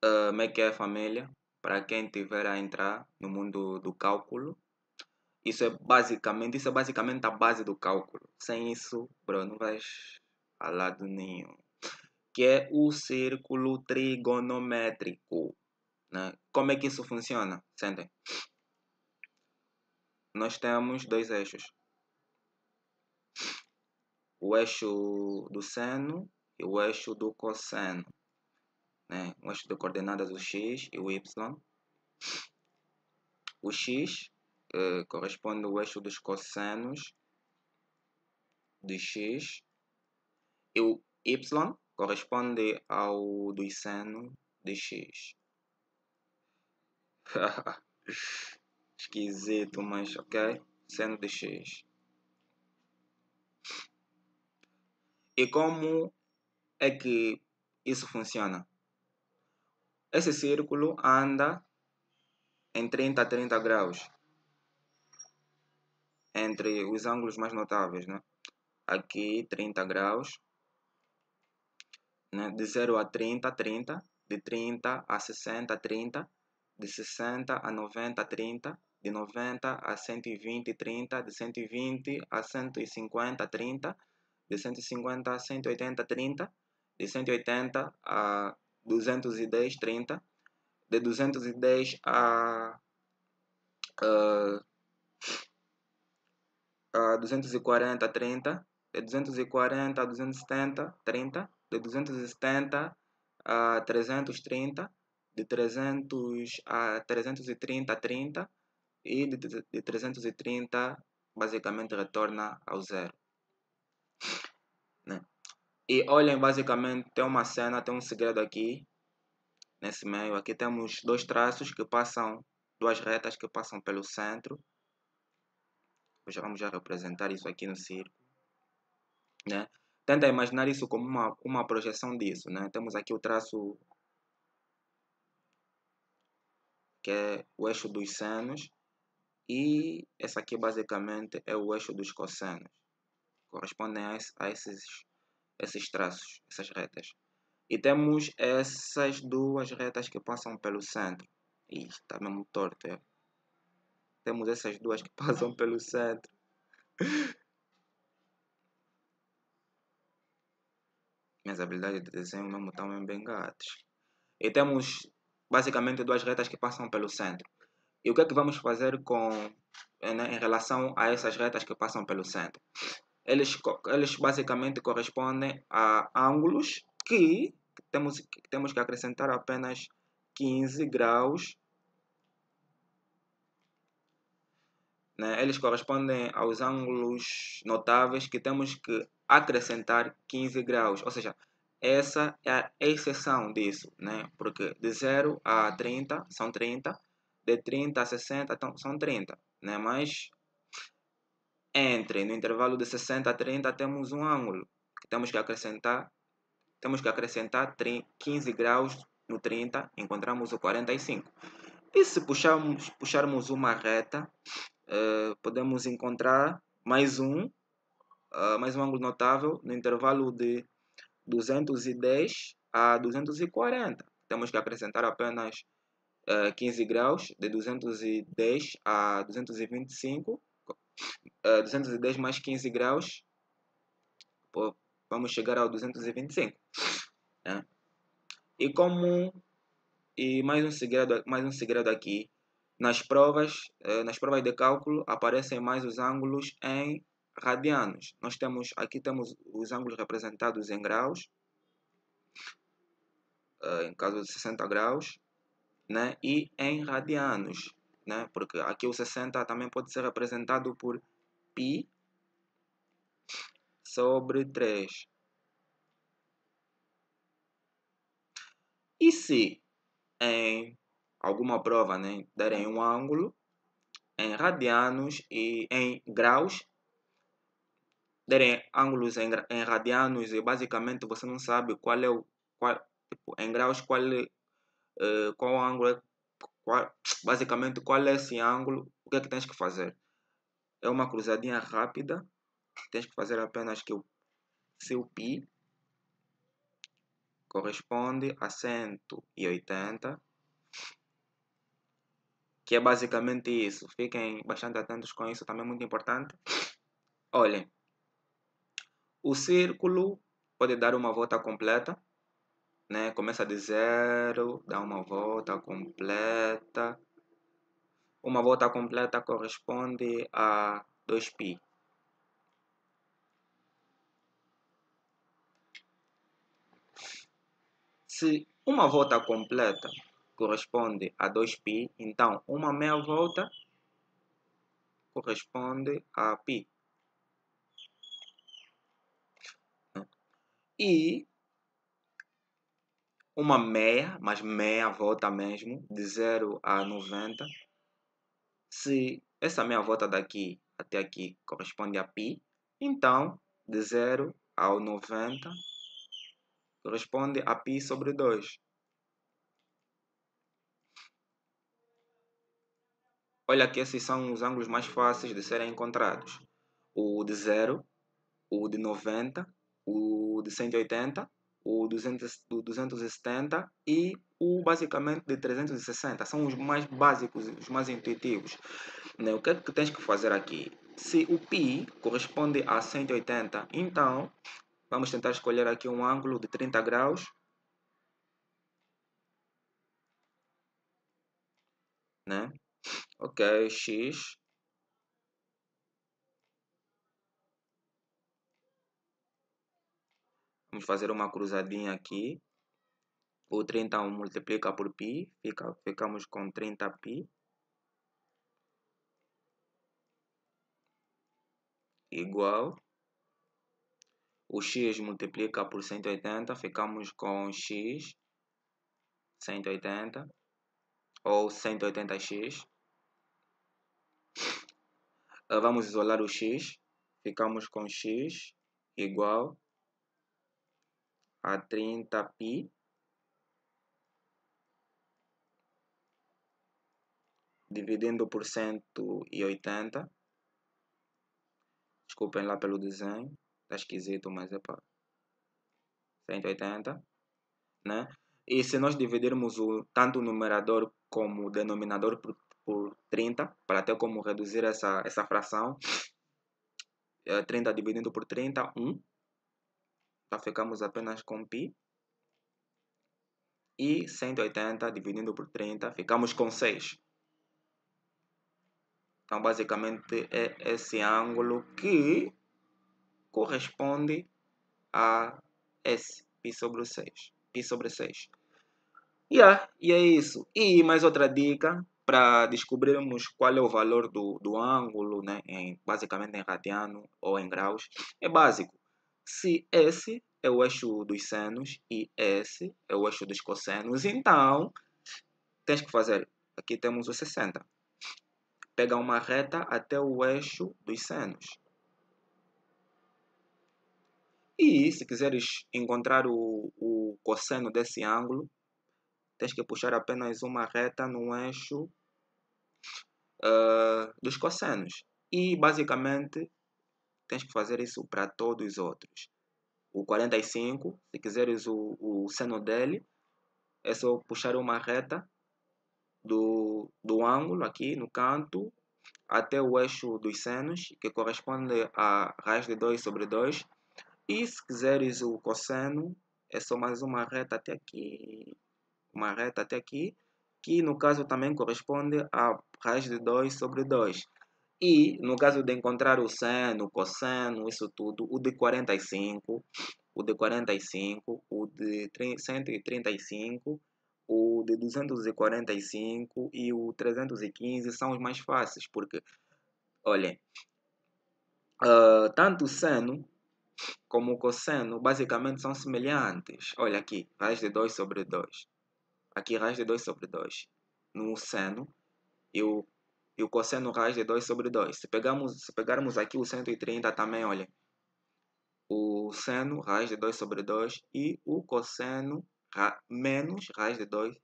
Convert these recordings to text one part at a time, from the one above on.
como é que é a família, para quem tiver a entrar no mundo do cálculo. Isso é basicamente a base do cálculo. Sem isso, bro, não vais a lado nenhum. Que é o círculo trigonométrico, né? Como é que isso funciona? Sentem. Nós temos dois eixos. O eixo do seno e o eixo do cosseno, né? O eixo de coordenadas, o x e o y. O x corresponde ao eixo dos cossenos de x e o y corresponde ao do seno de x. Esquisito, mas ok. Seno de x. E como é que isso funciona? Esse círculo anda em 30 a 30 graus entre os ângulos mais notáveis, né? Aqui 30 graus, né? De 0 a 30, 30, de 30 a 60, 30, de 60 a 90, 30, de 90 a 120, 30, de 120 a 150, 30, de 150 a 180, 30, de 180 a 210, 30, de 210 a 240, 30, de 240 a 270, 30, de 270 a 330, de 300 a 330, 30 e de 330 basicamente retorna ao zero, né? E olhem, basicamente tem uma cena, tem um segredo aqui nesse meio. Aqui temos dois traços que passam, duas retas que passam pelo centro. Vamos já representar isso aqui no círculo, né? Tenta imaginar isso como uma projeção disso, né? Temos aqui o traço que é o eixo dos senos e esse aqui basicamente é o eixo dos cossenos. Correspondem a esses traços, essas retas. E temos essas duas retas que passam pelo centro. Ih, está mesmo torto, é. Temos essas duas que passam pelo centro. Minhas habilidades de desenho mesmo estão bem gatas. E temos basicamente duas retas que passam pelo centro. E o que é que vamos fazer né, em relação a essas retas que passam pelo centro? Eles basicamente correspondem a ângulos que temos que acrescentar apenas 15 graus. Né? Eles correspondem aos ângulos notáveis que temos que acrescentar 15 graus. Ou seja, essa é a exceção disso, né? Porque de 0 a 30 são 30, de 30 a 60 são 30, né? Mas no intervalo de 60 a 30 temos um ângulo que temos que acrescentar 15 graus no 30, encontramos o 45. E se puxarmos uma reta, podemos encontrar mais um ângulo notável no intervalo de 210 a 240. Temos que acrescentar apenas 15 graus, de 210 a 225. 210 mais 15 graus, vamos chegar ao 225. Né? E mais um segredo aqui. Nas provas de cálculo aparecem mais os ângulos em radianos. Aqui temos os ângulos representados em graus, em caso de 60 graus, né? E em radianos, né? Porque aqui o 60 também pode ser representado por π sobre 3. E se em alguma prova, né, derem um ângulo em radianos e em graus, derem ângulos em radianos e basicamente você não sabe tipo, em graus qual ângulo basicamente qual é esse ângulo, o que é que tens que fazer? É uma cruzadinha rápida, tens que fazer apenas que se o π corresponde a 180, que é basicamente isso. Fiquem bastante atentos com isso, também é muito importante. Olhem, o círculo pode dar uma volta completa, né? Começa de 0, dá uma volta completa. Uma volta completa corresponde a 2π. Se uma volta completa corresponde a 2π, então uma meia volta corresponde a π. E uma meia, mas meia volta mesmo, de 0 a 90, se essa meia volta daqui até aqui corresponde a π, então de 0 ao 90 corresponde a π sobre 2. Olha que esses são os ângulos mais fáceis de serem encontrados. O de 0, o de 90, o de 180, o 270 e o basicamente de 360. São os mais básicos, os mais intuitivos. Né? O que é que tens que fazer aqui? Se o π corresponde a 180, então vamos tentar escolher aqui um ângulo de 30 graus. Né? Ok, X. Vamos fazer uma cruzadinha aqui. O 30 multiplica por π, ficamos com 30π. Igual. O x multiplica por 180, ficamos com x 180 ou 180x. Vamos isolar o x, ficamos com x igual a 30π dividindo por 180. Desculpem lá pelo desenho, está esquisito, mas é para 180, né? E se nós dividirmos tanto o numerador como o denominador por 30, para ter como reduzir essa fração, 30 dividindo por 30, 1. Então ficamos apenas com π. E 180 dividindo por 30, ficamos com 6. Então basicamente é esse ângulo que corresponde a S, π sobre 6. Π sobre 6. E é isso. E mais outra dica para descobrirmos qual é o valor do ângulo, né, basicamente em radiano ou em graus, é básico. Se S é o eixo dos senos e S é o eixo dos cossenos, então tens que fazer, aqui temos o 60. Pega uma reta até o eixo dos senos. E se quiseres encontrar o cosseno desse ângulo, tens que puxar apenas uma reta no eixo dos cossenos. E basicamente tens que fazer isso para todos os outros. O 45, se quiseres o seno dele, é só puxar uma reta do ângulo aqui no canto até o eixo dos senos, que corresponde a raiz de 2 sobre 2. E se quiseres o cosseno, é só mais uma reta até aqui. Uma reta até aqui, que no caso também corresponde a raiz de 2 sobre 2. E no caso de encontrar o seno, o cosseno, isso tudo, o de 45, o de 45, o de 135, o de 245 e o 315 são os mais fáceis, porque, olhem, tanto o seno como o cosseno basicamente são semelhantes. Olha aqui, raiz de 2 sobre 2. Aqui, raiz de 2 sobre 2. No seno e o cosseno raiz de 2 sobre 2. Se pegarmos aqui o 130 também, olha. O seno raiz de 2 sobre 2 e o cosseno menos raiz de 2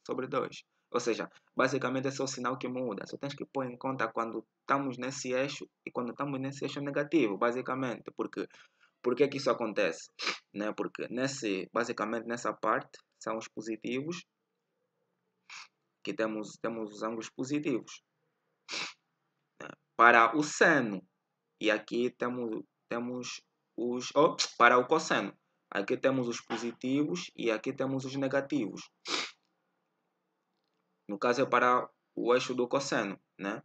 sobre 2. Ou seja, basicamente esse é o sinal que muda. Só tens que pôr em conta quando estamos nesse eixo e quando estamos nesse eixo negativo, basicamente. Porque Por que que isso acontece? Né? Porque basicamente nessa parte são os positivos, que temos os ângulos positivos. Para o seno, e aqui temos para o cosseno, aqui temos os positivos e aqui temos os negativos. No caso é para o eixo do cosseno, né?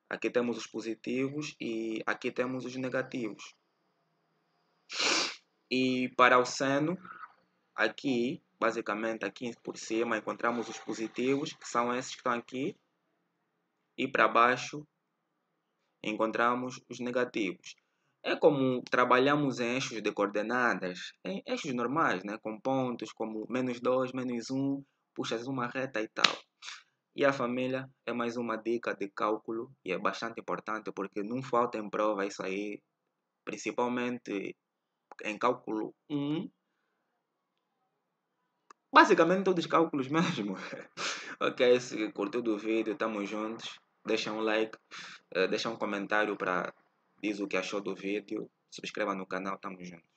Aqui temos os positivos e aqui temos os negativos. E para o seno, aqui, basicamente aqui por cima, encontramos os positivos, que são esses que estão aqui, e para baixo encontramos os negativos. É como trabalhamos em eixos de coordenadas, em eixos normais, né? Com pontos como -2, -1, puxas uma reta e tal. E a família é mais uma dica de cálculo e é bastante importante porque não falta em prova isso aí, principalmente em cálculo 1, basicamente todos os cálculos mesmo. Ok, se curtiu do vídeo, tamo juntos. Deixa um like, deixa um comentário para dizer o que achou do vídeo. Subscreva no canal, tamo juntos.